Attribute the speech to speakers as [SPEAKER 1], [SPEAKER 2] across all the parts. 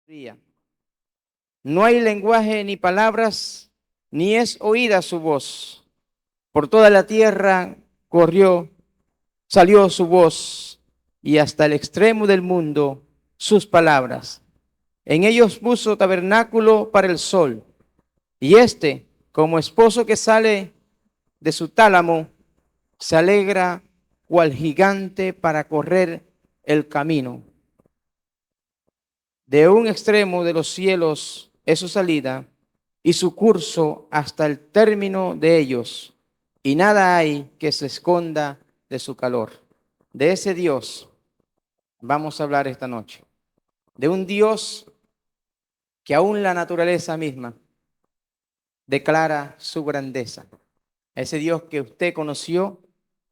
[SPEAKER 1] sabiduría. No hay lenguaje ni palabras, ni es oída su voz. Por toda la tierra salió su voz, y hasta el extremo del mundo sus palabras. En ellos puso tabernáculo para el sol, y éste, como esposo que sale de su tálamo, se alegra cual gigante para correr el camino. De un extremo de los cielos es su salida y su curso hasta el término de ellos, y nada hay que se esconda de su calor. De ese Dios vamos a hablar esta noche. De un Dios que aún la naturaleza misma declara su grandeza. A ese Dios que usted conoció,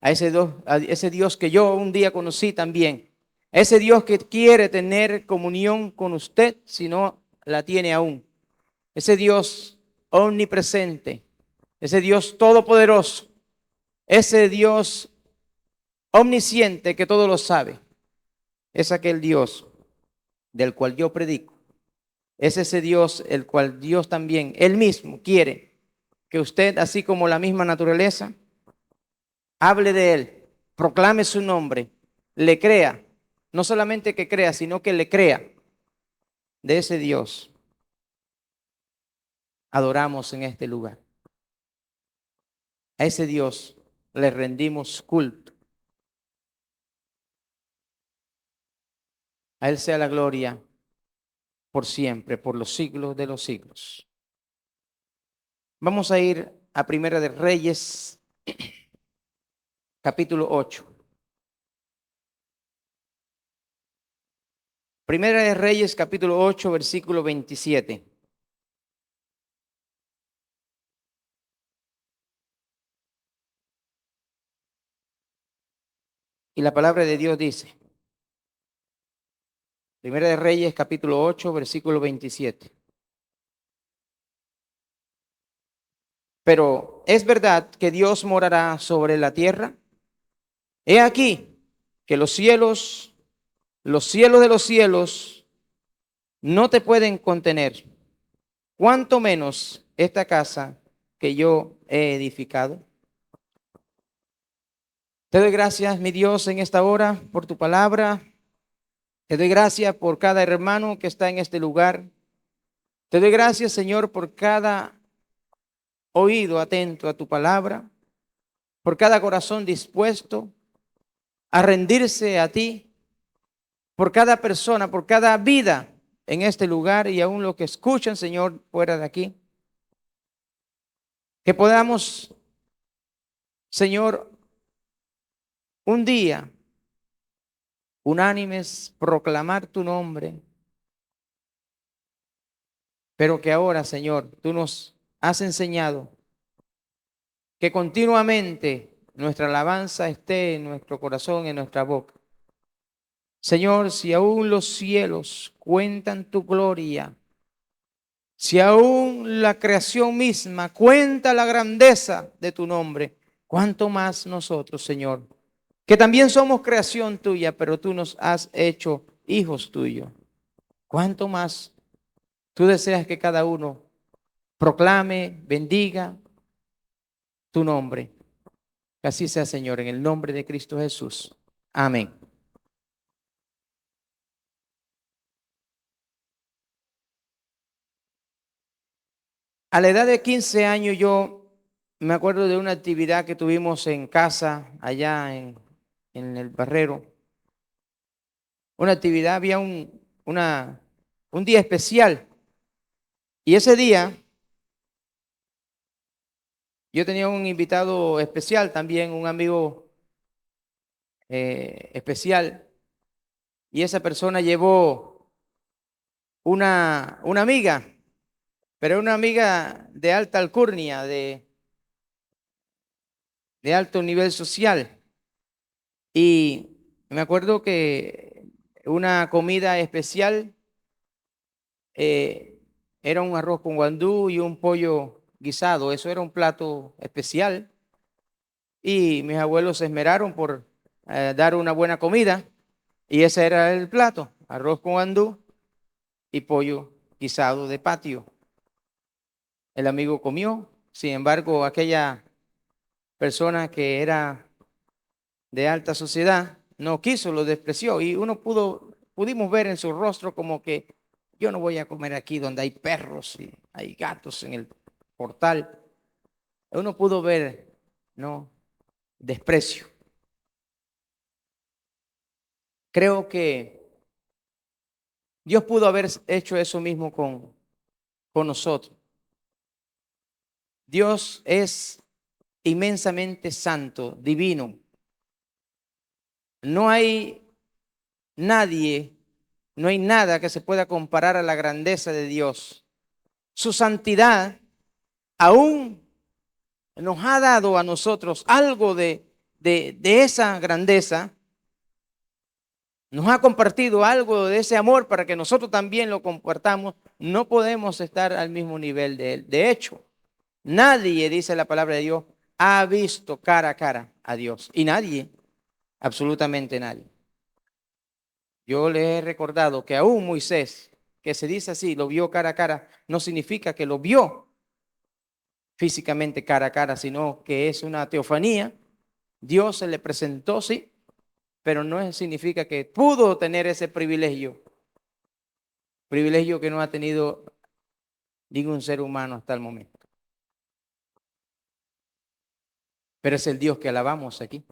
[SPEAKER 1] a ese Dios que yo un día conocí también. A ese Dios que quiere tener comunión con usted si no la tiene aún. Ese Dios omnipresente, ese Dios todopoderoso, ese Dios omnisciente que todo lo sabe. Es aquel Dios del cual yo predico. Es ese Dios el cual Dios también, Él mismo, quiere que usted, así como la misma naturaleza, hable de Él, proclame su nombre, le crea. No solamente que crea, sino que le crea. De ese Dios adoramos en este lugar. A ese Dios le rendimos culto. A Él sea la gloria por siempre, por los siglos de los siglos. Vamos a ir a Primera de Reyes, capítulo 8. Primera de Reyes, capítulo 8, versículo 27. Y la palabra de Dios dice, Primera de Reyes, capítulo 8, versículo 27. Pero ¿es verdad que Dios morará sobre la tierra? He aquí que los cielos de los cielos, no te pueden contener, cuanto menos esta casa que yo he edificado. Te doy gracias, mi Dios, en esta hora por tu palabra. Te doy gracias por cada hermano que está en este lugar. Te doy gracias, Señor, por cada oído atento a tu palabra, por cada corazón dispuesto a rendirse a ti, por cada persona, por cada vida en este lugar y aún los que escuchan, Señor, fuera de aquí. Que podamos, Señor, un día unánimes proclamar tu nombre, pero que ahora, Señor, tú nos has enseñado que continuamente nuestra alabanza esté en nuestro corazón, en nuestra boca. Señor, si aún los cielos cuentan tu gloria, si aún la creación misma cuenta la grandeza de tu nombre, ¿cuánto más nosotros, Señor? Que también somos creación tuya, pero tú nos has hecho hijos tuyos. ¿Cuánto más tú deseas que cada uno proclame, bendiga tu nombre? Que así sea, Señor, en el nombre de Cristo Jesús. Amén. A la edad de 15 años yo me acuerdo de una actividad que tuvimos en casa, allá en el Barrero. Una actividad, había un día especial. Y ese día yo tenía un invitado especial también, un amigo especial. Y esa persona llevó una amiga, pero una amiga de alta alcurnia, de alto nivel social. Y me acuerdo que una comida especial era un arroz con guandú y un pollo guisado. Eso era un plato especial. Y mis abuelos se esmeraron por dar una buena comida. Y ese era el plato, arroz con guandú y pollo guisado de patio. El amigo comió, sin embargo, aquella persona que era de alta sociedad no quiso, lo despreció y pudimos ver en su rostro como que yo no voy a comer aquí donde hay perros y hay gatos en el portal. Uno pudo ver, no, desprecio. Creo que Dios pudo haber hecho eso mismo con nosotros. Dios es inmensamente santo, divino. No hay nadie, no hay nada que se pueda comparar a la grandeza de Dios. Su santidad aún nos ha dado a nosotros algo de esa grandeza, nos ha compartido algo de ese amor para que nosotros también lo compartamos. No podemos estar al mismo nivel de Él. De hecho, nadie, dice la palabra de Dios, ha visto cara a cara a Dios. Y nadie, absolutamente nadie. Yo le he recordado que aún Moisés, que se dice así, lo vio cara a cara, no significa que lo vio físicamente cara a cara, sino que es una teofanía. Dios se le presentó, sí, pero no significa que pudo tener ese privilegio que no ha tenido ningún ser humano hasta el momento. Pero es el Dios que alabamos aquí.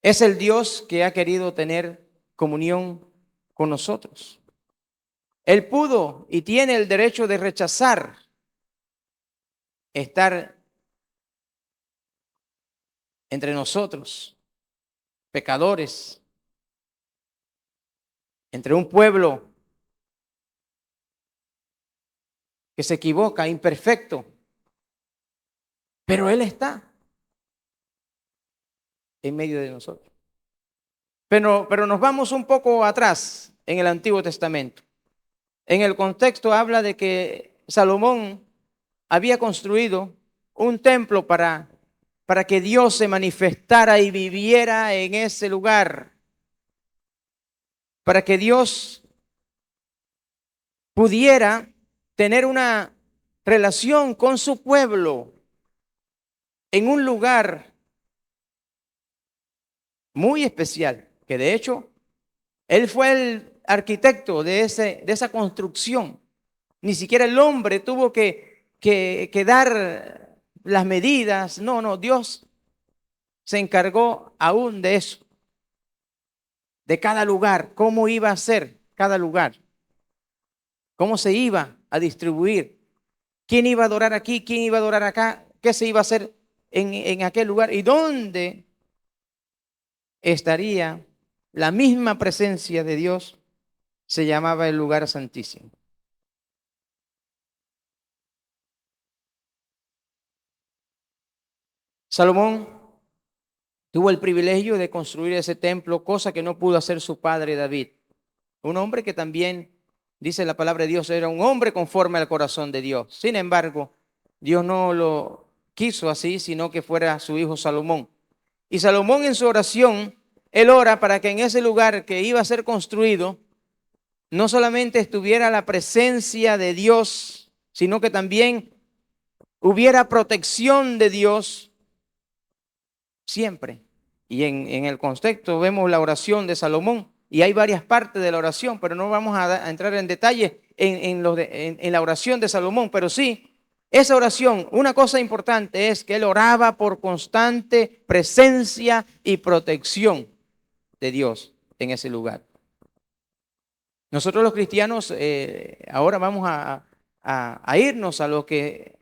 [SPEAKER 1] Es el Dios que ha querido tener comunión con nosotros. Él pudo y tiene el derecho de rechazar estar entre nosotros, pecadores, entre un pueblo que se equivoca, imperfecto, pero Él está en medio de nosotros. Pero nos vamos un poco atrás en el Antiguo Testamento. En el contexto habla de que Salomón había construido un templo para que Dios se manifestara y viviera en ese lugar, para que Dios pudiera tener una relación con su pueblo en un lugar muy especial, que de hecho él fue el arquitecto de esa construcción. Ni siquiera el hombre tuvo que dar las medidas. No, Dios se encargó aún de eso, de cada lugar, cómo iba a ser cada lugar, cómo se iba a distribuir, quién iba a adorar aquí, quién iba a adorar acá, qué se iba a hacer en aquel lugar y dónde estaría la misma presencia de Dios. Se llamaba el lugar santísimo. Salomón tuvo el privilegio de construir ese templo, cosa que no pudo hacer su padre David. Un hombre que también, dice la palabra de Dios, era un hombre conforme al corazón de Dios. Sin embargo, Dios no lo quiso así, sino que fuera su hijo Salomón. Y Salomón en su oración, él ora para que en ese lugar que iba a ser construido, no solamente estuviera la presencia de Dios, sino que también hubiera protección de Dios siempre. Y en el contexto vemos la oración de Salomón y hay varias partes de la oración, pero no vamos a entrar en detalle en la oración de Salomón, pero sí, esa oración, una cosa importante es que él oraba por constante presencia y protección de Dios en ese lugar. Nosotros los cristianos ahora vamos a irnos a lo que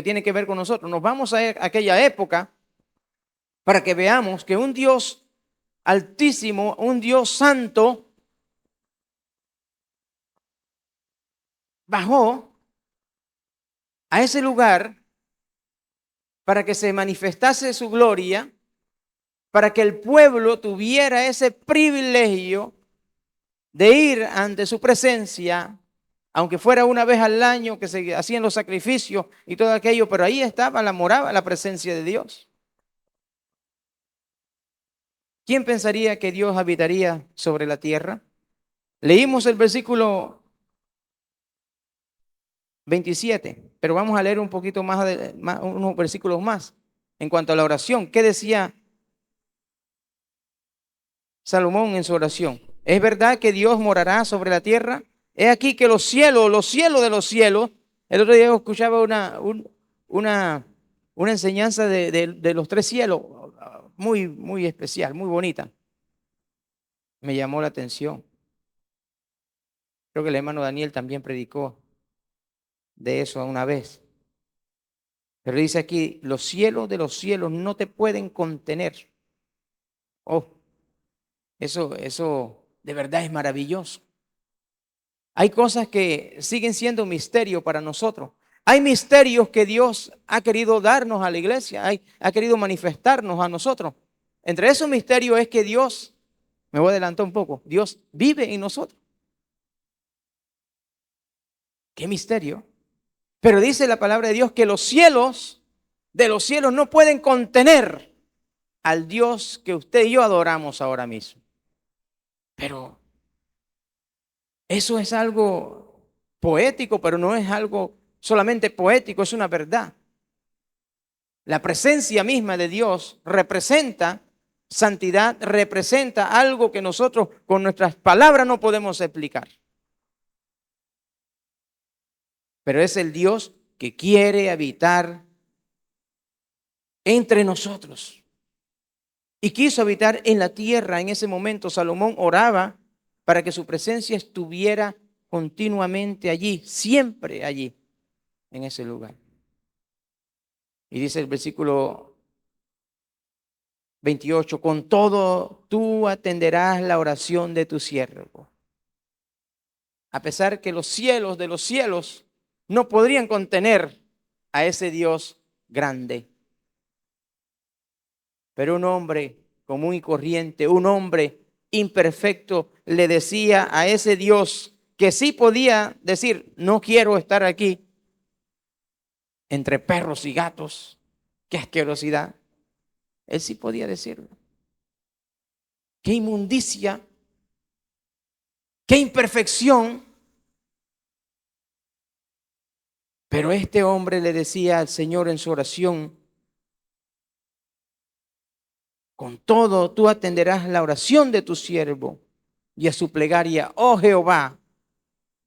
[SPEAKER 1] tiene que ver con nosotros. Nos vamos a aquella época para que veamos que un Dios altísimo, un Dios santo, bajó a ese lugar para que se manifestase su gloria, para que el pueblo tuviera ese privilegio de ir ante su presencia, aunque fuera una vez al año que se hacían los sacrificios y todo aquello, pero ahí moraba la presencia de Dios. ¿Quién pensaría que Dios habitaría sobre la tierra? Leímos el versículo 27, pero vamos a leer un poquito unos versículos más en cuanto a la oración. ¿Qué decía Salomón en su oración? ¿Es verdad que Dios morará sobre la tierra? He aquí que los cielos de los cielos. El otro día escuchaba una, una enseñanza de los tres cielos, muy, muy especial, muy bonita. Me llamó la atención. Creo que el hermano Daniel también predicó de eso una vez. Pero dice aquí, los cielos de los cielos no te pueden contener. Oh, eso de verdad es maravilloso. Hay cosas que siguen siendo misterio para nosotros. Hay misterios que Dios ha querido darnos a la iglesia, ha querido manifestarnos a nosotros. Entre esos misterios es que Dios, me voy a adelantar un poco, Dios vive en nosotros. ¿Qué misterio? Pero dice la palabra de Dios que los cielos de los cielos no pueden contener al Dios que usted y yo adoramos ahora mismo. Pero eso es algo poético, pero no es algo solamente poético, es una verdad. La presencia misma de Dios representa santidad, representa algo que nosotros con nuestras palabras no podemos explicar. Pero es el Dios que quiere habitar entre nosotros. Y quiso habitar en la tierra. En ese momento Salomón oraba para que su presencia estuviera continuamente allí, siempre allí, en ese lugar. Y dice el versículo 28, con todo tú atenderás la oración de tu siervo. A pesar que los cielos de los cielos no podrían contener a ese Dios grande. Pero un hombre común y corriente, un hombre imperfecto, le decía a ese Dios que sí podía decir, no quiero estar aquí entre perros y gatos, qué asquerosidad. Él sí podía decirlo. Qué inmundicia, qué imperfección. Pero este hombre le decía al Señor en su oración, con todo tú atenderás la oración de tu siervo y a su plegaria, oh Jehová,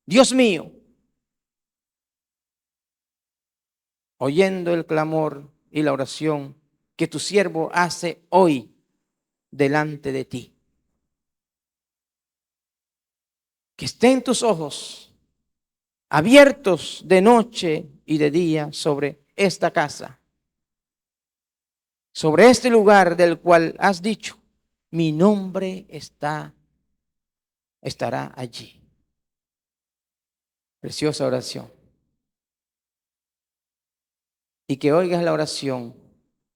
[SPEAKER 1] Dios mío, oyendo el clamor y la oración que tu siervo hace hoy delante de ti. Que estén tus ojos abiertos de noche y de día sobre esta casa, sobre este lugar del cual has dicho, mi nombre estará allí. Preciosa oración. Y que oigas la oración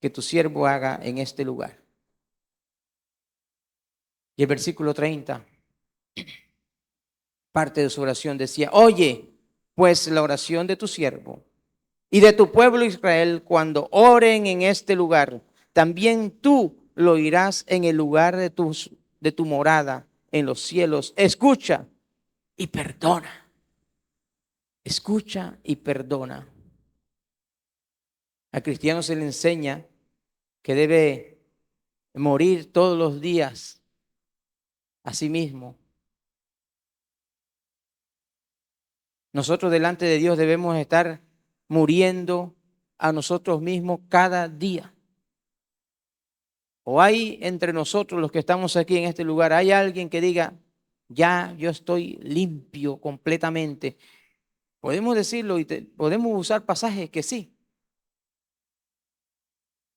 [SPEAKER 1] que tu siervo haga en este lugar. Y el versículo 30, parte de su oración decía, oye, pues la oración de tu siervo y de tu pueblo Israel cuando oren en este lugar, también tú lo oirás en el lugar de tu morada en los cielos. Escucha y perdona. Escucha y perdona. Al cristiano se le enseña que debe morir todos los días a sí mismo. Nosotros delante de Dios debemos estar muriendo a nosotros mismos cada día. O hay entre nosotros los que estamos aquí en este lugar, hay alguien que diga, ya yo estoy limpio completamente. Podemos decirlo y podemos usar pasajes que sí,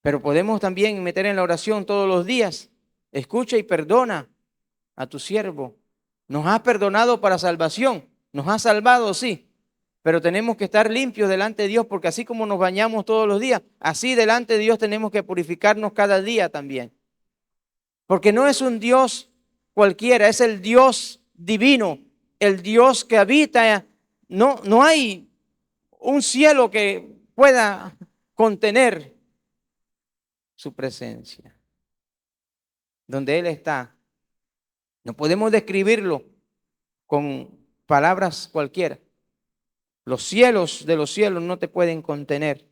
[SPEAKER 1] pero podemos también meter en la oración todos los días, escucha y perdona a tu siervo. Nos has perdonado para salvación, nos has salvado, sí, pero tenemos que estar limpios delante de Dios porque así como nos bañamos todos los días, así delante de Dios tenemos que purificarnos cada día también. Porque no es un Dios cualquiera, es el Dios divino, el Dios que habita. No hay un cielo que pueda contener su presencia. Donde Él está. No podemos describirlo. con palabras cualquiera. Los cielos de los cielos no te pueden contener.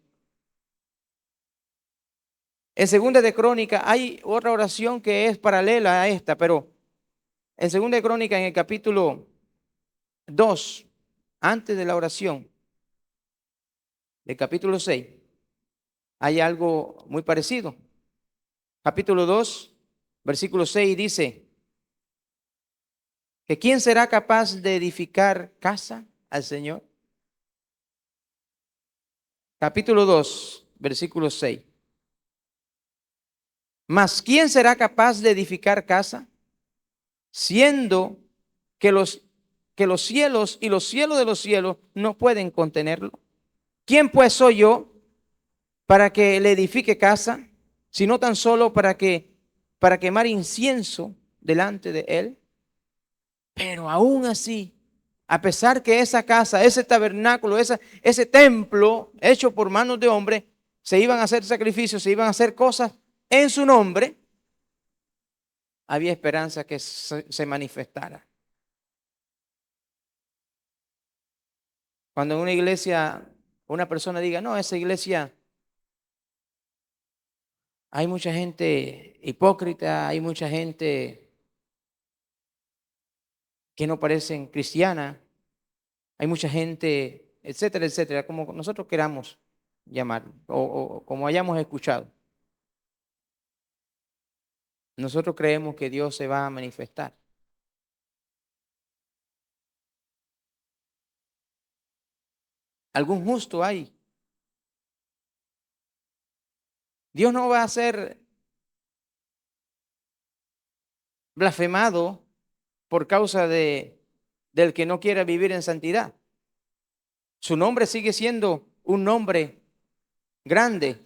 [SPEAKER 1] En Segunda de Crónica hay otra oración que es paralela a esta, pero en Segunda de Crónica, en el capítulo 2, antes de la oración, del capítulo 6, hay algo muy parecido. Capítulo 2, versículo 6 dice que ¿quién será capaz de edificar casa al Señor? Capítulo 2, versículo 6. Mas ¿quién será capaz de edificar casa? Siendo que los cielos y los cielos de los cielos no pueden contenerlo. ¿Quién pues soy yo para que le edifique casa, sino tan solo para quemar incienso delante de él? Pero aún así, a pesar que esa casa, ese tabernáculo, ese templo hecho por manos de hombre, se iban a hacer sacrificios, se iban a hacer cosas en su nombre, había esperanza que se manifestara. Cuando en una iglesia una persona diga, no, esa iglesia hay mucha gente hipócrita, hay mucha gente que no parecen cristiana, hay mucha gente, etcétera, etcétera, como nosotros queramos llamar o como hayamos escuchado. Nosotros creemos que Dios se va a manifestar. Algún justo hay. Dios no va a ser blasfemado por causa del que no quiera vivir en santidad. Su nombre sigue siendo un nombre grande.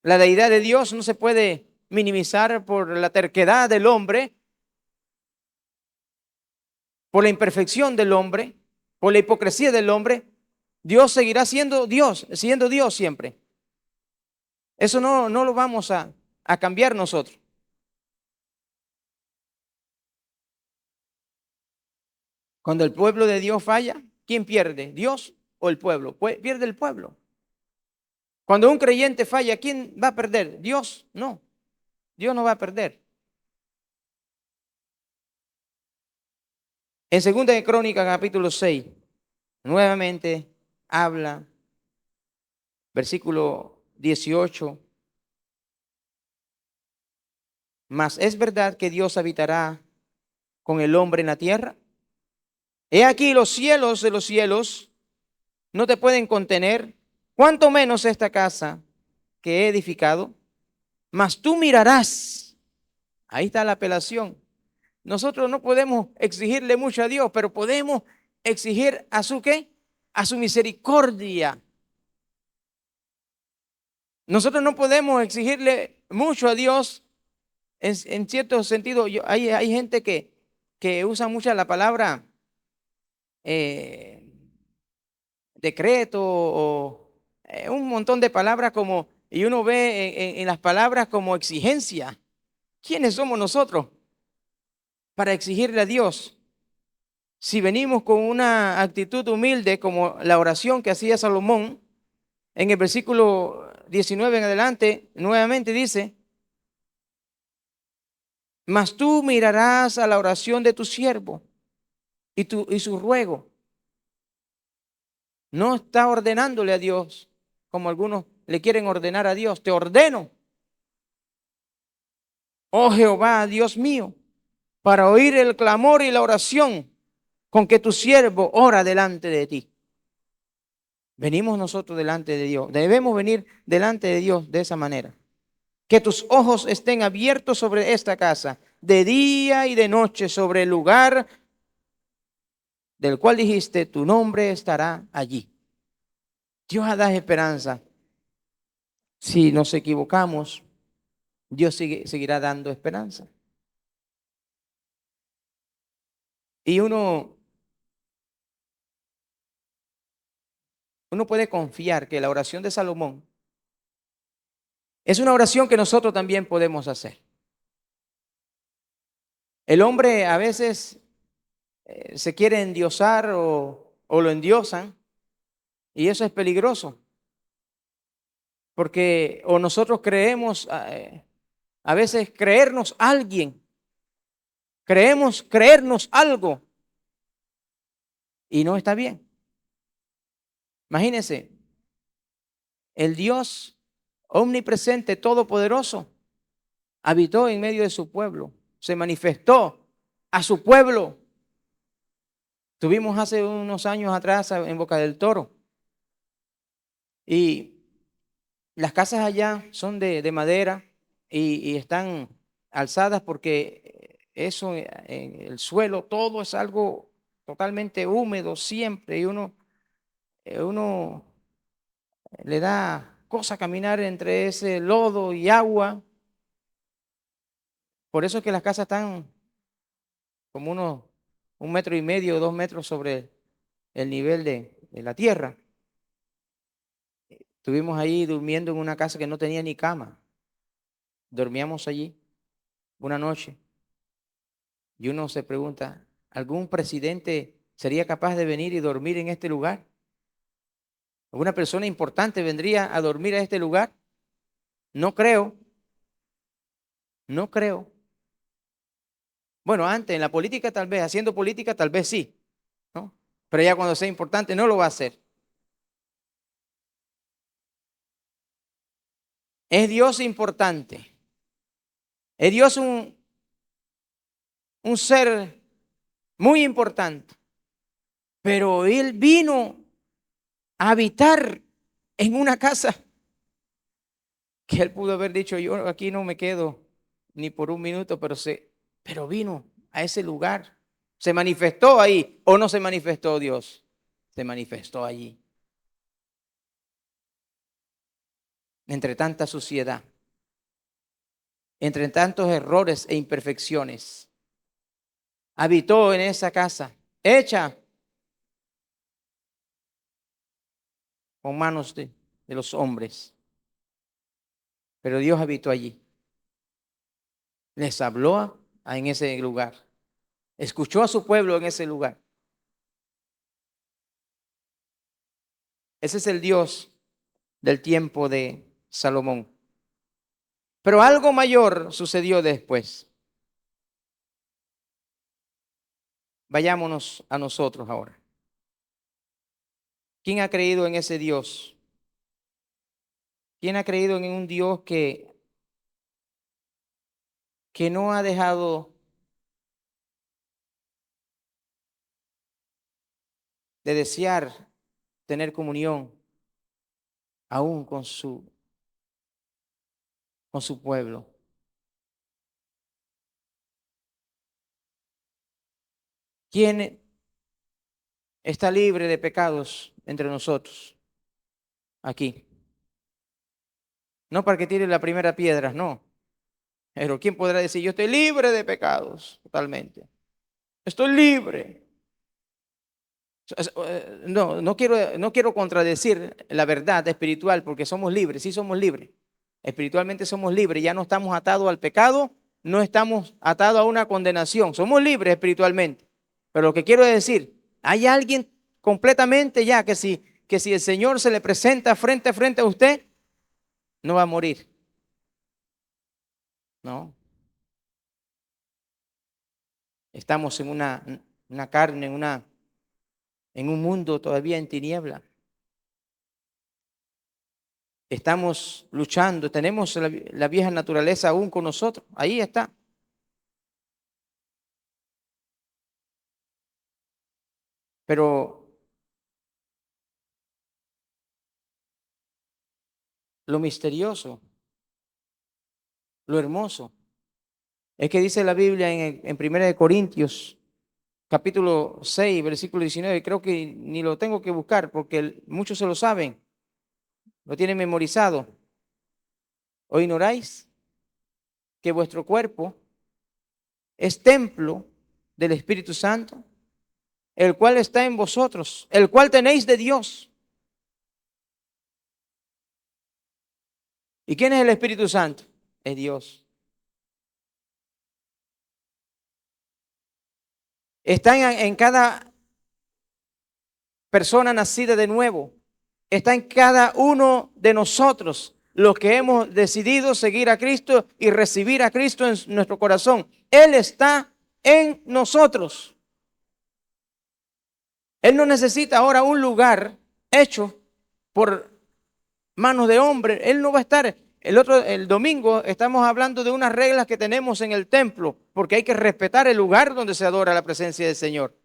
[SPEAKER 1] La deidad de Dios no se puede minimizar por la terquedad del hombre, por la imperfección del hombre, por la hipocresía del hombre. Dios seguirá siendo Dios siempre. Eso no lo vamos a cambiar nosotros. Cuando el pueblo de Dios falla, ¿quién pierde? ¿Dios o el pueblo? Pierde el pueblo. Cuando un creyente falla, ¿quién va a perder? Dios, no. Dios no va a perder. En Segunda de Crónicas, capítulo 6, nuevamente habla, versículo 18. Mas es verdad que Dios habitará con el hombre en la tierra. He aquí los cielos de los cielos no te pueden contener, cuanto menos esta casa que he edificado. Mas tú mirarás. Ahí está la apelación. Nosotros no podemos exigirle mucho a Dios, pero podemos exigir a su ¿qué? A su misericordia. Nosotros no podemos exigirle mucho a Dios en cierto sentido. Hay gente que usa mucho la palabra eh, decreto o un montón de palabras como, y uno ve en las palabras como exigencia. ¿Quiénes somos nosotros para exigirle a Dios? Si venimos con una actitud humilde como la oración que hacía Salomón, en el versículo 19 en adelante, nuevamente dice, mas tú mirarás a la oración de tu siervo y su ruego. No está ordenándole a Dios, como algunos le quieren ordenar a Dios. Te ordeno, oh Jehová, Dios mío, para oír el clamor y la oración con que tu siervo ora delante de ti. Venimos nosotros delante de Dios. Debemos venir delante de Dios de esa manera. Que tus ojos estén abiertos sobre esta casa, de día y de noche, sobre el lugar del cual dijiste, tu nombre estará allí. Dios da esperanza. Si nos equivocamos, Dios seguirá dando esperanza. Y uno puede confiar que la oración de Salomón es una oración que nosotros también podemos hacer. El hombre a veces se quiere endiosar o lo endiosan, y eso es peligroso, porque o nosotros creemos, a veces creernos alguien, creemos creernos algo y no está bien. Imagínense, el Dios omnipresente, todopoderoso, habitó en medio de su pueblo, se manifestó a su pueblo. Tuvimos hace unos años atrás en Boca del Toro, y las casas allá son de madera y están alzadas porque eso, el suelo, todo es algo totalmente húmedo siempre, y uno le da cosa caminar entre ese lodo y agua. Por eso es que las casas están como unos 1,5 metros, 2 metros sobre el nivel de la tierra. Estuvimos ahí durmiendo en una casa que no tenía ni cama. Dormíamos allí una noche y uno se pregunta, ¿algún presidente sería capaz de venir y dormir en este lugar? ¿Alguna persona importante vendría a dormir a este lugar? No creo, no creo. Bueno, antes en la política tal vez, haciendo política tal vez sí, ¿no? Pero ya cuando sea importante no lo va a hacer. Es Dios importante. Es Dios un ser muy importante. Pero Él vino a habitar en una casa que Él pudo haber dicho, yo aquí no me quedo ni por un minuto, pero vino a ese lugar. Se manifestó ahí, o no se manifestó Dios. Se manifestó allí, entre tanta suciedad, entre tantos errores e imperfecciones. Habitó en esa casa, hecha con manos de los hombres. Pero Dios habitó allí. Les habló en ese lugar. Escuchó a su pueblo en ese lugar. Ese es el Dios del tiempo de Salomón. Pero algo mayor sucedió después. Vayámonos a nosotros ahora. ¿Quién ha creído en ese Dios? ¿Quién ha creído en un Dios que no ha dejado de desear tener comunión aún con su pueblo? ¿Quién está libre de pecados entre nosotros aquí? No para que tire la primera piedra, no. Pero ¿quién podrá decir, yo estoy libre de pecados totalmente? Estoy libre. No, no quiero contradecir la verdad espiritual porque somos libres, sí somos libres. Espiritualmente somos libres, ya no estamos atados al pecado, no estamos atados a una condenación, somos libres espiritualmente. Pero lo que quiero decir, hay alguien completamente ya que si el Señor se le presenta frente a frente a usted, no va a morir, ¿no? Estamos en una carne, en un mundo todavía en tiniebla. Estamos luchando, tenemos la vieja naturaleza aún con nosotros. Ahí está. Pero lo misterioso, lo hermoso, es que dice la Biblia en 1 Corintios, capítulo 6, versículo 19. Creo que ni lo tengo que buscar porque muchos se lo saben, lo tienen memorizado. ¿O ignoráis que vuestro cuerpo es templo del Espíritu Santo, el cual está en vosotros, el cual tenéis de Dios? ¿Y quién es el Espíritu Santo? Es Dios. está en cada persona nacida de nuevo, está en cada uno de nosotros, los que hemos decidido seguir a Cristo y recibir a Cristo en nuestro corazón. Él está en nosotros. Él no necesita ahora un lugar hecho por manos de hombre. Él no va a estar. El domingo estamos hablando de unas reglas que tenemos en el templo, porque hay que respetar el lugar donde se adora la presencia del Señor.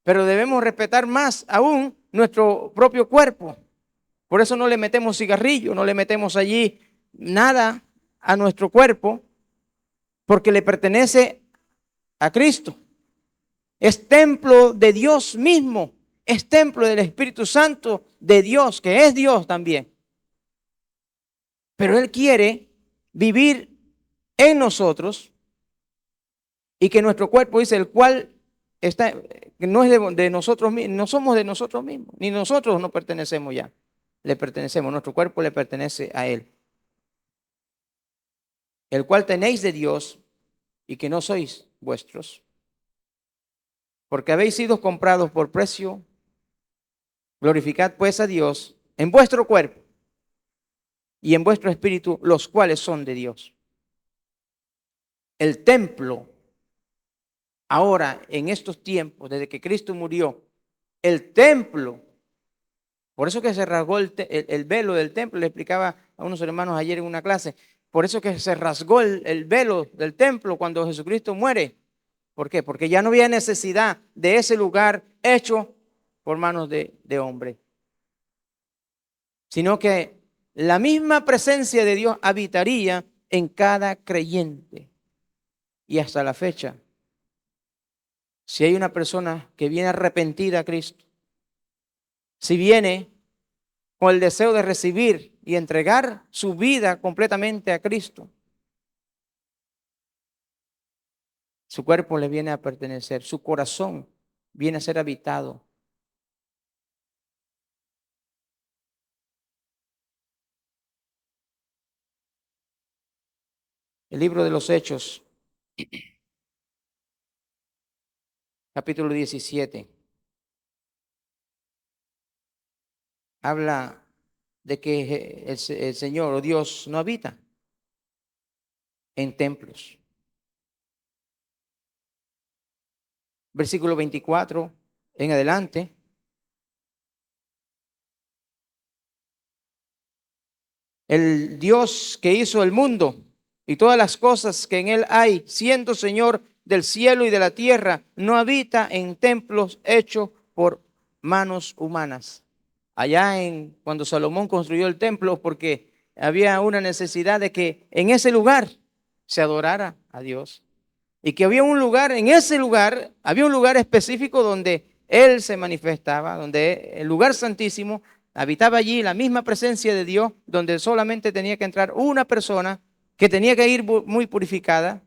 [SPEAKER 1] Pero debemos respetar más aún nuestro propio cuerpo. Por eso no le metemos cigarrillo, no le metemos allí nada a nuestro cuerpo, porque le pertenece a Cristo. Es templo de Dios mismo, es templo del Espíritu Santo de Dios, que es Dios también. Pero Él quiere vivir en nosotros y que nuestro cuerpo, dice, el cual está, no es de nosotros mismos, no somos de nosotros mismos, ni nosotros no pertenecemos ya, le pertenecemos, nuestro cuerpo le pertenece a Él. El cual tenéis de Dios y que no sois vuestros, porque habéis sido comprados por precio. Glorificad pues a Dios en vuestro cuerpo y en vuestro espíritu, los cuales son de Dios. El templo, ahora en estos tiempos, desde que Cristo murió, el templo, por eso que se rasgó el velo del templo, le explicaba a unos hermanos ayer en una clase, por eso que se rasgó el velo del templo cuando Jesucristo muere. ¿Por qué? Porque ya no había necesidad de ese lugar hecho por manos de hombre, sino que la misma presencia de Dios habitaría en cada creyente. Y hasta la fecha, si hay una persona que viene arrepentida a Cristo, si viene con el deseo de recibir y entregar su vida completamente a Cristo, su cuerpo le viene a pertenecer, su corazón viene a ser habitado. El libro de los Hechos, capítulo 17, habla de que el Señor o Dios no habita en templos. Versículo 24 en adelante. El Dios que hizo el mundo y todas las cosas que en él hay, siendo Señor del cielo y de la tierra, no habita en templos hechos por manos humanas. Allá cuando Salomón construyó el templo, porque había una necesidad de que en ese lugar se adorara a Dios. Y que había un lugar, en ese lugar, había un lugar específico donde Él se manifestaba, donde el lugar santísimo, habitaba allí la misma presencia de Dios, donde solamente tenía que entrar una persona que tenía que ir muy purificada.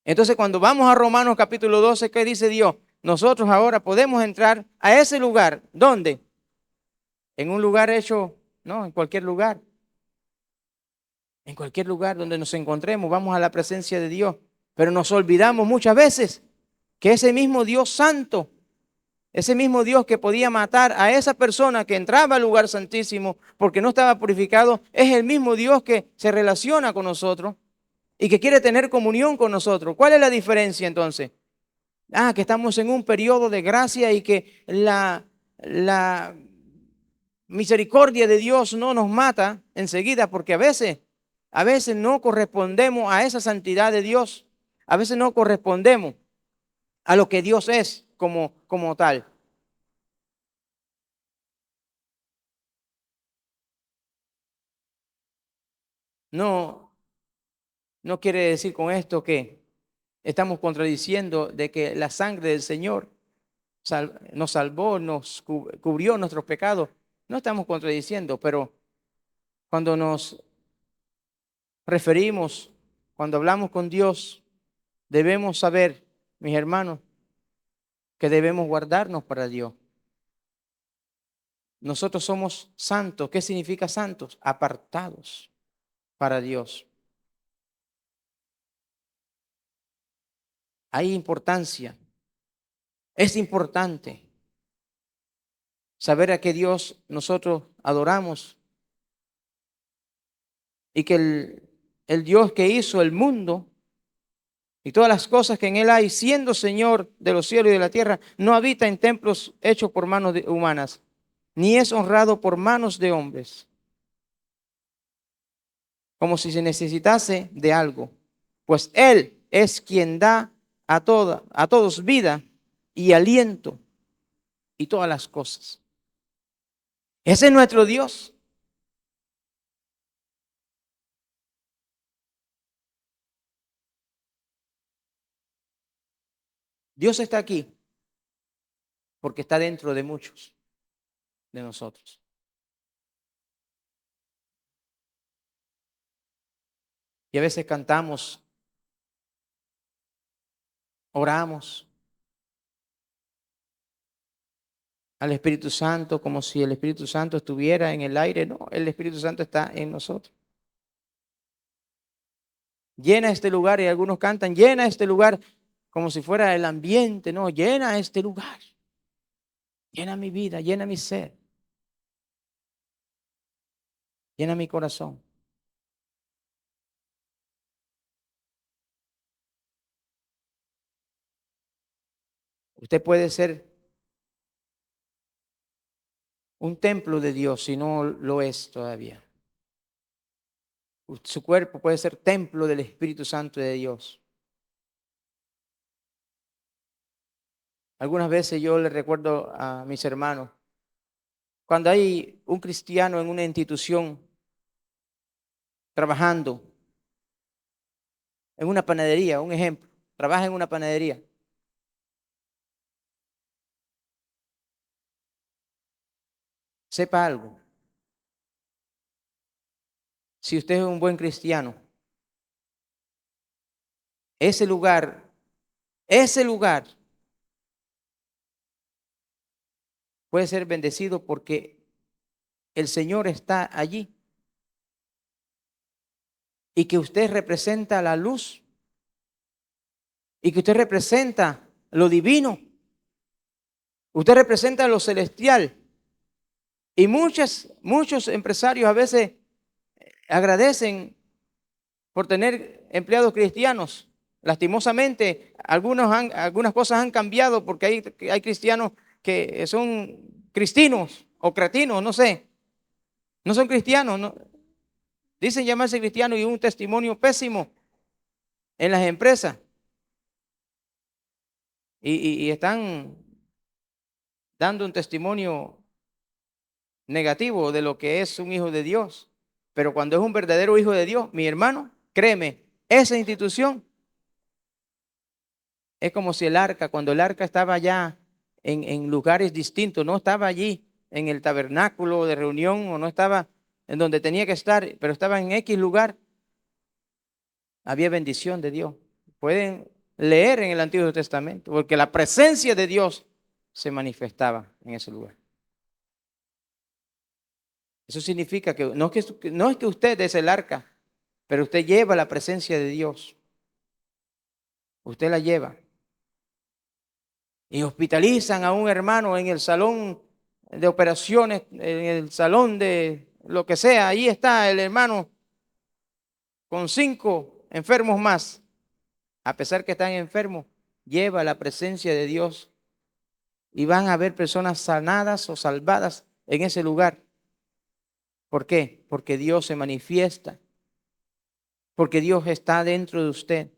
[SPEAKER 1] Entonces cuando vamos a Romanos capítulo 12, ¿qué dice Dios? Nosotros ahora podemos entrar a ese lugar. ¿Dónde? En un lugar hecho, no, en cualquier lugar. En cualquier lugar donde nos encontremos, vamos a la presencia de Dios. Pero nos olvidamos muchas veces que ese mismo Dios santo, ese mismo Dios que podía matar a esa persona que entraba al lugar santísimo porque no estaba purificado, es el mismo Dios que se relaciona con nosotros y que quiere tener comunión con nosotros. ¿Cuál es la diferencia entonces? Que estamos en un periodo de gracia y que la misericordia de Dios no nos mata enseguida, porque a veces no correspondemos a esa santidad de Dios. A veces no correspondemos a lo que Dios es como tal. No, no quiere decir con esto que estamos contradiciendo de que la sangre del Señor nos salvó, nos cubrió nuestros pecados. No estamos contradiciendo, pero cuando nos referimos, cuando hablamos con Dios, debemos saber, mis hermanos, que debemos guardarnos para Dios. Nosotros somos santos. ¿Qué significa santos? Apartados para Dios. Hay importancia Es importante saber a qué Dios nosotros adoramos y que el Dios que hizo el mundo y todas las cosas que en él hay, siendo Señor de los cielos y de la tierra, no habita en templos hechos por manos humanas, ni es honrado por manos de hombres, como si se necesitase de algo, pues Él es quien da a todos vida y aliento y todas las cosas. Ese es nuestro Dios. Dios está aquí porque está dentro de muchos de nosotros. Y a veces cantamos, oramos al Espíritu Santo como si el Espíritu Santo estuviera en el aire. No, el Espíritu Santo está en nosotros. Llena este lugar, y algunos cantan, llena este lugar como si fuera el ambiente. No, llena este lugar. Llena mi vida, llena mi ser, llena mi corazón. Usted puede ser un templo de Dios si no lo es todavía. Su cuerpo puede ser templo del Espíritu Santo de Dios. Algunas veces yo le recuerdo a mis hermanos, cuando hay un cristiano en una institución trabajando, en una panadería, un ejemplo, trabaja en una panadería. Sepa algo, si usted es un buen cristiano, ese lugar, ese lugar puede ser bendecido porque el Señor está allí y que usted representa la luz y que usted representa lo divino, usted representa lo celestial. Y muchos empresarios a veces agradecen por tener empleados cristianos. Lastimosamente, algunas cosas han cambiado porque hay cristianos que son cristinos o cretinos, no sé, no son cristianos, no. Dicen llamarse cristianos y un testimonio pésimo en las empresas y están dando un testimonio negativo de lo que es un hijo de Dios. Pero cuando es un verdadero hijo de Dios, mi hermano, créeme, esa institución es como si el arca, cuando el arca estaba allá en lugares distintos, no estaba allí en el tabernáculo de reunión o no estaba en donde tenía que estar, pero estaba en X lugar, había bendición de Dios. Pueden leer en el Antiguo Testamento, porque la presencia de Dios se manifestaba en ese lugar. Eso significa que no es que usted es el arca, pero usted lleva la presencia de Dios. Usted la lleva. Y hospitalizan a un hermano en el salón de operaciones, en el salón de lo que sea. Ahí está el hermano con 5 enfermos más. A pesar que están enfermos, lleva la presencia de Dios. Y van a haber personas sanadas o salvadas en ese lugar. ¿Por qué? Porque Dios se manifiesta. Porque Dios está dentro de usted.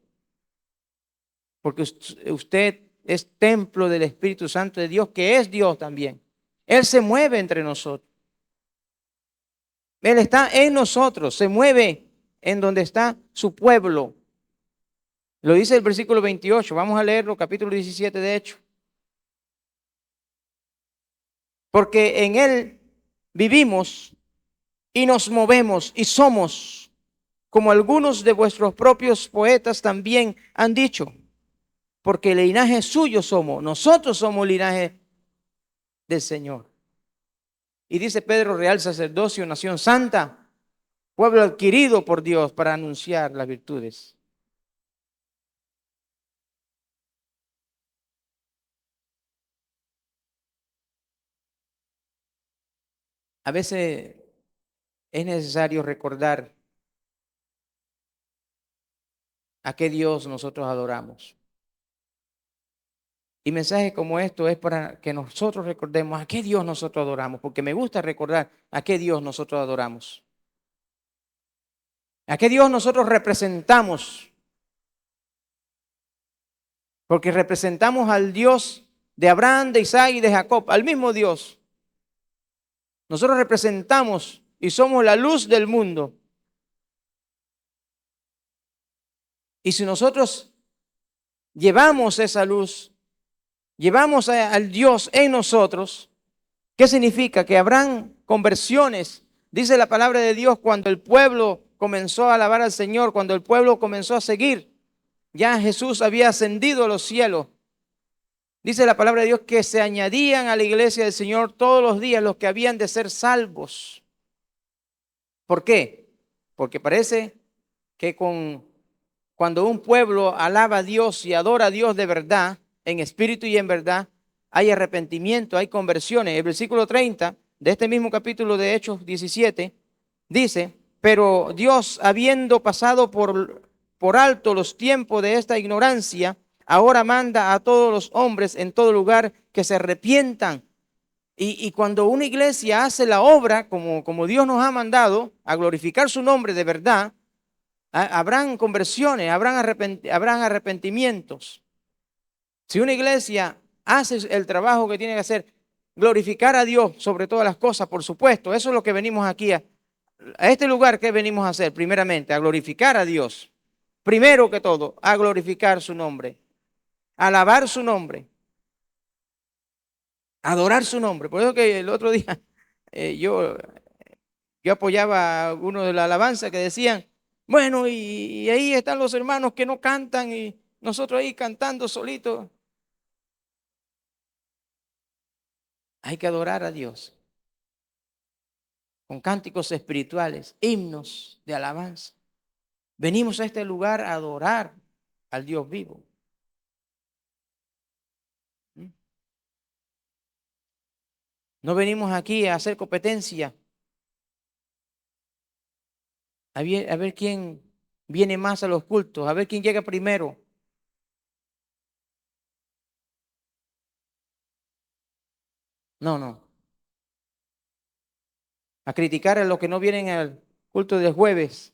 [SPEAKER 1] Porque usted es templo del Espíritu Santo de Dios, que es Dios también. Él se mueve entre nosotros. Él está en nosotros, se mueve en donde está su pueblo. Lo dice el versículo 28. Vamos a leerlo, capítulo 17 de Hechos. Porque en Él vivimos y nos movemos y somos, como algunos de vuestros propios poetas también han dicho, porque el linaje suyo somos, nosotros somos el linaje del Señor. Y dice Pedro, real sacerdocio, nación santa, pueblo adquirido por Dios para anunciar las virtudes. A veces es necesario recordar a qué Dios nosotros adoramos. Y mensajes como esto es para que nosotros recordemos a qué Dios nosotros adoramos, porque me gusta recordar a qué Dios nosotros adoramos, a qué Dios nosotros representamos, porque representamos al Dios de Abraham, de Isaac y de Jacob, al mismo Dios. Nosotros representamos y somos la luz del mundo. Y si nosotros llevamos esa luz, llevamos al Dios en nosotros, ¿qué significa? Que habrán conversiones. Dice la palabra de Dios cuando el pueblo comenzó a alabar al Señor, cuando el pueblo comenzó a seguir, ya Jesús había ascendido a los cielos. Dice la palabra de Dios que se añadían a la iglesia del Señor todos los días los que habían de ser salvos. ¿Por qué? Porque parece que cuando un pueblo alaba a Dios y adora a Dios de verdad, en espíritu y en verdad, hay arrepentimiento, hay conversiones. El versículo 30 de este mismo capítulo de Hechos 17 dice, pero Dios, habiendo pasado por alto los tiempos de esta ignorancia, ahora manda a todos los hombres en todo lugar que se arrepientan. Y cuando una iglesia hace la obra como Dios nos ha mandado a glorificar su nombre de verdad, habrán conversiones, habrán arrepentimientos. Si una iglesia hace el trabajo que tiene que hacer, glorificar a Dios sobre todas las cosas, por supuesto, eso es lo que venimos aquí a este lugar que venimos a hacer, primeramente, a glorificar a Dios. Primero que todo, a glorificar su nombre, a alabar su nombre, a adorar su nombre. Por eso que el otro día yo apoyaba a uno de la alabanza que decían, bueno, y ahí están los hermanos que no cantan y nosotros ahí cantando solitos. Hay que adorar a Dios con cánticos espirituales, himnos de alabanza. Venimos a este lugar a adorar al Dios vivo. No venimos aquí a hacer competencia, a ver quién viene más a los cultos, a ver quién llega primero. No, no. A criticar a los que no vienen al culto del jueves.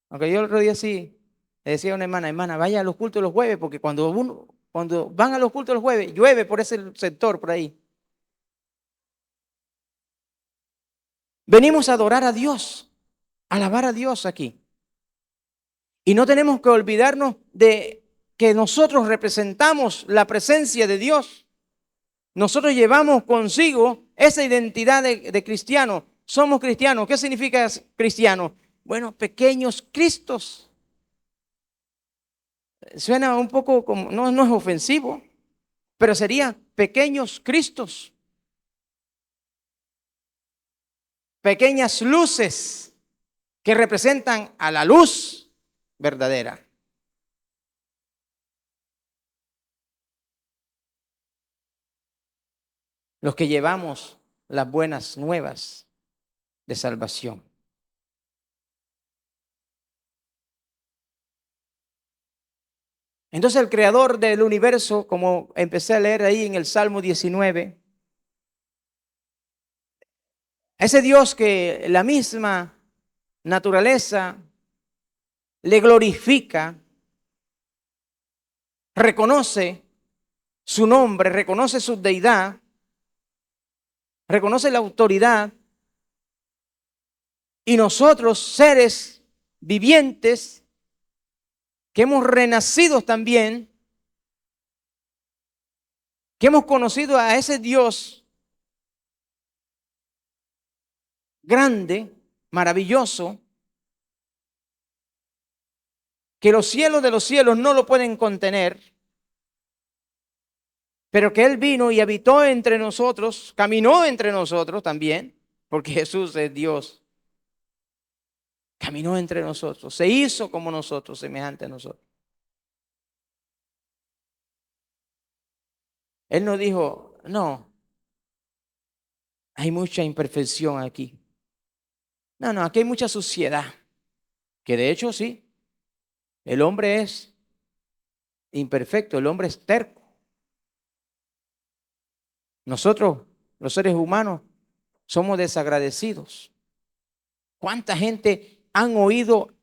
[SPEAKER 1] Aunque yo el otro día sí le decía a una hermana, vaya a los cultos los jueves, porque cuando van a los cultos los jueves, llueve por ese sector, por ahí. Venimos a adorar a Dios, a alabar a Dios aquí. Y no tenemos que olvidarnos de que nosotros representamos la presencia de Dios. Nosotros llevamos consigo esa identidad de cristiano. Somos cristianos. ¿Qué significa cristiano? Bueno, pequeños Cristos. Suena un poco como, no es ofensivo, pero sería pequeños Cristos. Pequeñas luces que representan a la luz verdadera. Los que llevamos las buenas nuevas de salvación. Entonces el creador del universo, como empecé a leer ahí en el Salmo 19, ese Dios que la misma naturaleza le glorifica, reconoce su nombre, reconoce su deidad, reconoce la autoridad, y nosotros, seres vivientes, que hemos renacido también, que hemos conocido a ese Dios grande, maravilloso, que los cielos de los cielos no lo pueden contener, pero que Él vino y habitó entre nosotros, caminó entre nosotros también, porque Jesús es Dios, caminó entre nosotros, se hizo como nosotros, semejante a nosotros. Él nos dijo, no, hay mucha imperfección aquí. No, aquí hay mucha suciedad. Que de hecho sí, el hombre es imperfecto, el hombre es terco. Nosotros, los seres humanos, somos desagradecidos. ¿Cuánta gente han oído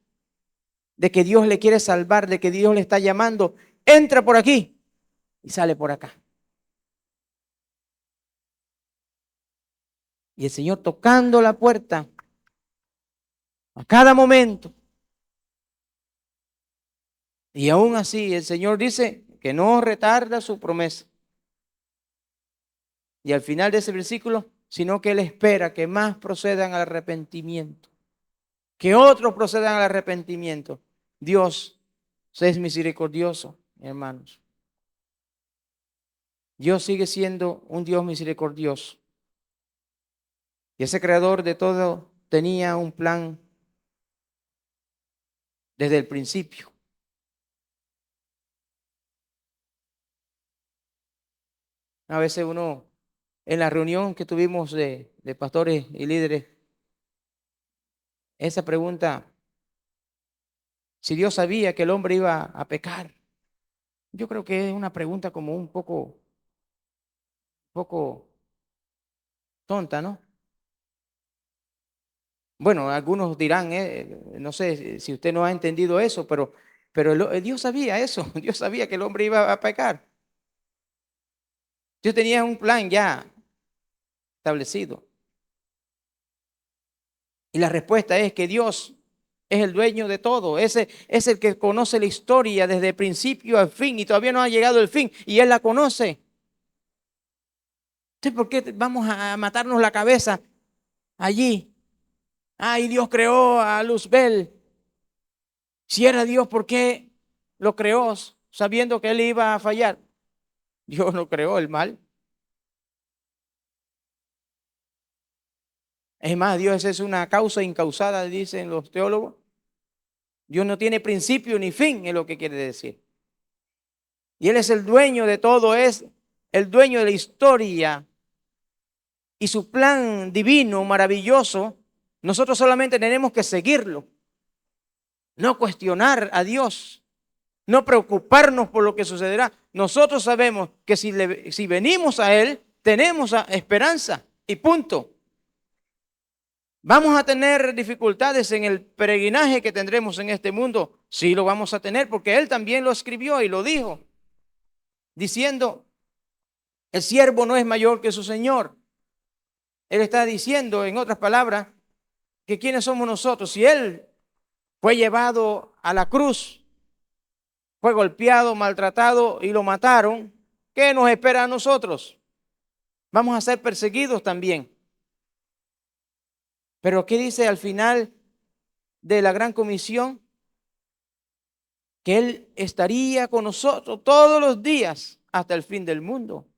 [SPEAKER 1] de que Dios le quiere salvar, de que Dios le está llamando? Entra por aquí y sale por acá. Y el Señor tocando la puerta a cada momento. Y aún así el Señor dice que no retarda su promesa. Y al final de ese versículo, sino que Él espera que más procedan al arrepentimiento. Que otros procedan al arrepentimiento. Dios es misericordioso, hermanos. Dios sigue siendo un Dios misericordioso. Y ese creador de todo tenía un plan desde el principio. A veces uno, en la reunión que tuvimos de pastores y líderes, esa pregunta, si Dios sabía que el hombre iba a pecar, yo creo que es una pregunta como un poco tonta, ¿no? Bueno, algunos dirán, no sé si usted no ha entendido eso, pero Dios sabía eso, Dios sabía que el hombre iba a pecar. Dios tenía un plan ya establecido. Y la respuesta es que Dios es el dueño de todo. Ese es el que conoce la historia desde principio al fin y todavía no ha llegado el fin y Él la conoce. Entonces, ¿por qué vamos a matarnos la cabeza allí? Ay, Dios creó a Luzbel. Si era Dios, ¿por qué lo creó sabiendo que él iba a fallar? Dios no creó el mal. Es más, Dios es una causa incausada, dicen los teólogos. Dios no tiene principio ni fin, es lo que quiere decir. Y Él es el dueño de todo, es el dueño de la historia. Y su plan divino, maravilloso, nosotros solamente tenemos que seguirlo. No cuestionar a Dios. No preocuparnos por lo que sucederá. Nosotros sabemos que si venimos a Él, tenemos esperanza y punto. ¿Vamos a tener dificultades en el peregrinaje que tendremos en este mundo? Sí, lo vamos a tener porque Él también lo escribió y lo dijo, diciendo, el siervo no es mayor que su Señor. Él está diciendo, en otras palabras, que quiénes somos nosotros. Si Él fue llevado a la cruz, fue golpeado, maltratado y lo mataron, ¿qué nos espera a nosotros? Vamos a ser perseguidos también. Pero ¿qué dice al final de la gran comisión? Que Él estaría con nosotros todos los días hasta el fin del mundo.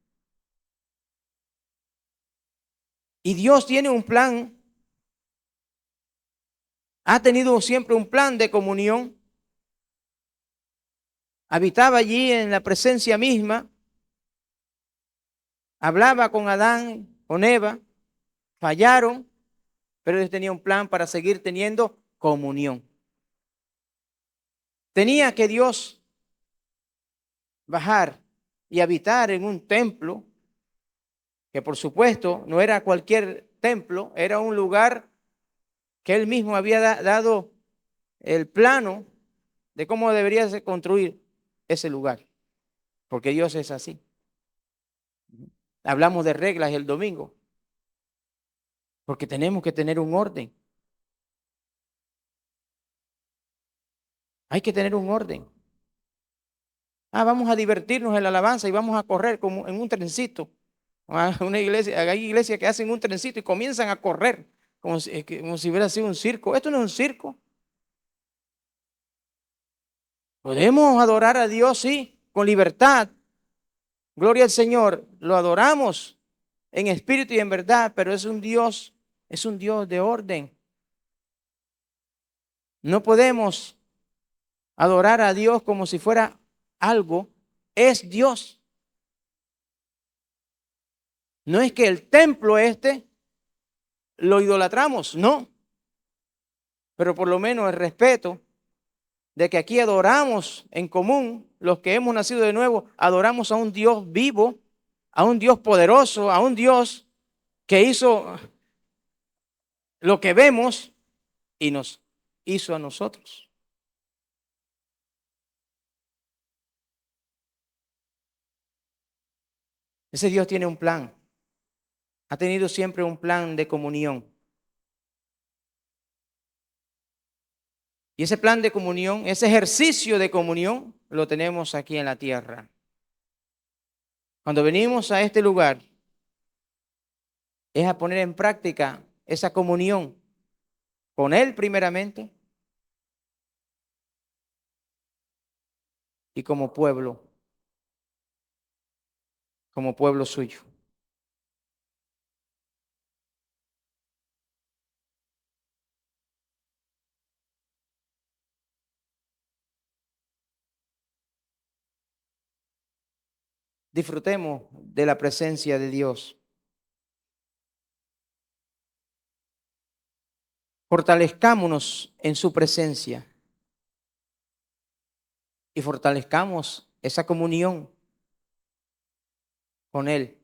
[SPEAKER 1] Y Dios tiene un plan, ha tenido siempre un plan de comunión. Habitaba allí en la presencia misma, hablaba con Adán, con Eva, fallaron, pero Él tenía un plan para seguir teniendo comunión. Tenía que Dios bajar y habitar en un templo, que por supuesto no era cualquier templo, era un lugar que Él mismo había dado el plano de cómo debería construir ese lugar, porque Dios es así. Hablamos de reglas el domingo, porque tenemos que tener un orden. Hay que tener un orden. Vamos a divertirnos en la alabanza y vamos a correr como en un trencito. Una iglesia, hay iglesias que hacen un trencito y comienzan a correr como si hubiera sido un circo. Esto no es un circo. Podemos adorar a Dios, sí, con libertad. Gloria al Señor. Lo adoramos en espíritu y en verdad, pero es un Dios de orden. No podemos adorar a Dios como si fuera algo. Es Dios. No es que el templo lo idolatramos, no, pero por lo menos el respeto de que aquí adoramos en común, los que hemos nacido de nuevo, adoramos a un Dios vivo, a un Dios poderoso, a un Dios que hizo lo que vemos y nos hizo a nosotros. Ese Dios tiene un plan, ha tenido siempre un plan de comunión. Y ese plan de comunión, ese ejercicio de comunión, lo tenemos aquí en la tierra. Cuando venimos a este lugar, es a poner en práctica esa comunión con Él primeramente y como pueblo suyo. Disfrutemos de la presencia de Dios. Fortalezcámonos en su presencia y fortalezcamos esa comunión con Él.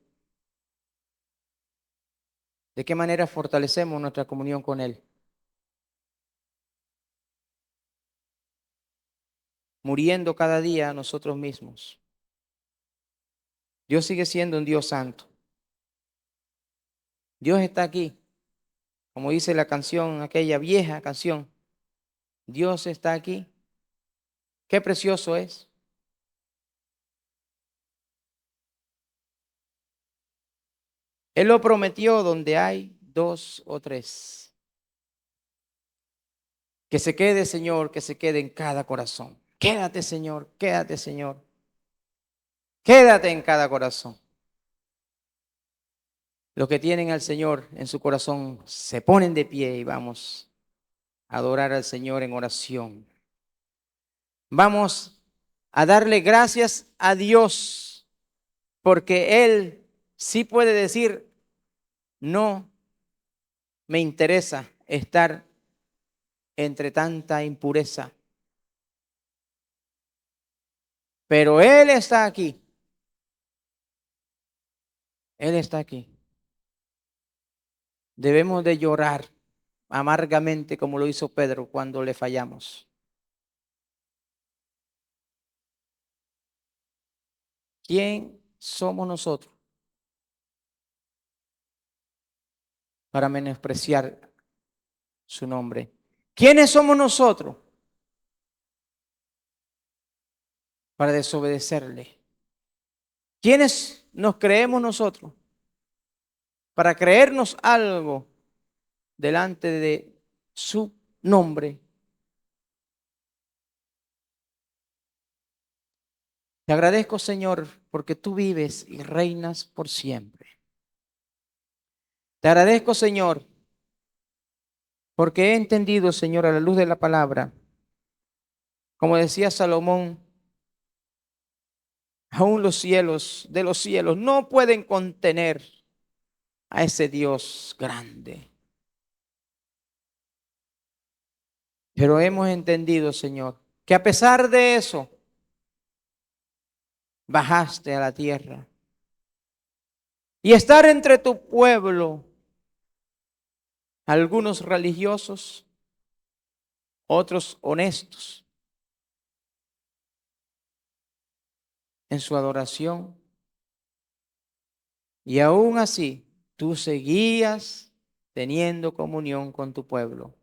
[SPEAKER 1] ¿De qué manera fortalecemos nuestra comunión con Él? Muriendo cada día a nosotros mismos. Dios sigue siendo un Dios santo. Dios está aquí, como dice la canción, aquella vieja canción. Dios está aquí. Qué precioso es. Él lo prometió donde hay dos o tres. Que se quede, Señor, que se quede en cada corazón. Quédate, Señor, quédate, Señor. Quédate en cada corazón. Los que tienen al Señor en su corazón se ponen de pie y vamos a adorar al Señor en oración. Vamos a darle gracias a Dios porque Él sí puede decir, no me interesa estar entre tanta impureza. Pero Él está aquí. Él está aquí. Debemos de llorar amargamente como lo hizo Pedro cuando le fallamos. ¿Quién somos nosotros para menospreciar su nombre? ¿Quiénes somos nosotros para desobedecerle? ¿Quiénes nos creemos nosotros para creernos algo delante de su nombre? Te agradezco, Señor, porque tú vives y reinas por siempre. Te agradezco, Señor, porque he entendido, Señor, a la luz de la palabra, como decía Salomón, aún los cielos de los cielos no pueden contener a ese Dios grande. Pero hemos entendido, Señor, que a pesar de eso, bajaste a la tierra y estar entre tu pueblo, algunos religiosos, otros honestos en su adoración. Y aún así, tú seguías teniendo comunión con tu pueblo.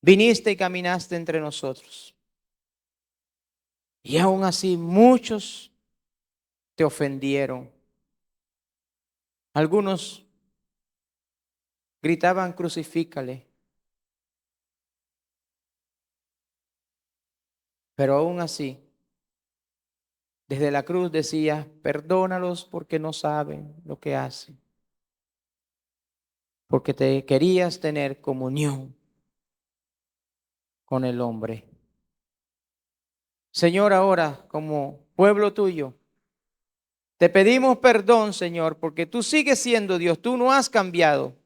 [SPEAKER 1] Viniste y caminaste entre nosotros. Y aún así muchos te ofendieron. Algunos gritaban, crucifícale. Pero aún así, desde la cruz decía, perdónalos porque no saben lo que hacen. Porque te querías tener comunión con el hombre. Señor, ahora como pueblo tuyo, Te pedimos perdón, Señor, porque tú sigues siendo Dios, tú no has cambiado.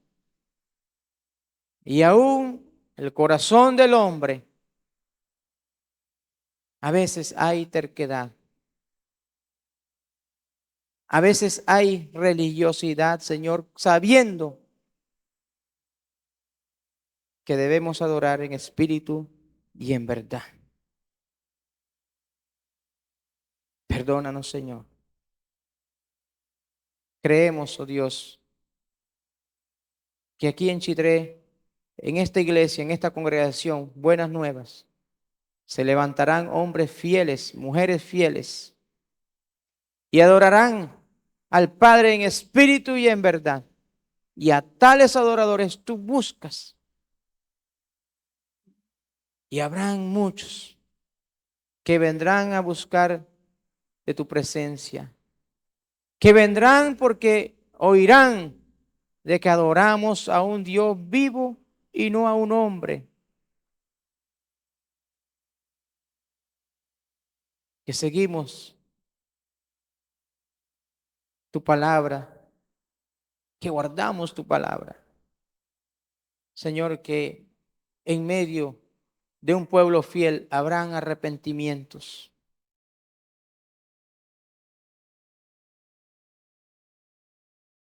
[SPEAKER 1] Y aún el corazón del hombre, a veces hay terquedad, a veces hay religiosidad, Señor, sabiendo que debemos adorar en espíritu y en verdad. Perdónanos, Señor. Creemos, oh Dios, que aquí en Chitré, en esta iglesia, en esta congregación, buenas nuevas, se levantarán hombres fieles, mujeres fieles, y adorarán al Padre en espíritu y en verdad. Y a tales adoradores tú buscas. Y habrán muchos que vendrán a buscar de tu presencia, que vendrán porque oirán de que adoramos a un Dios vivo y no a un hombre, que seguimos tu palabra, que guardamos tu palabra. Señor, que en medio de un pueblo fiel habrán arrepentimientos,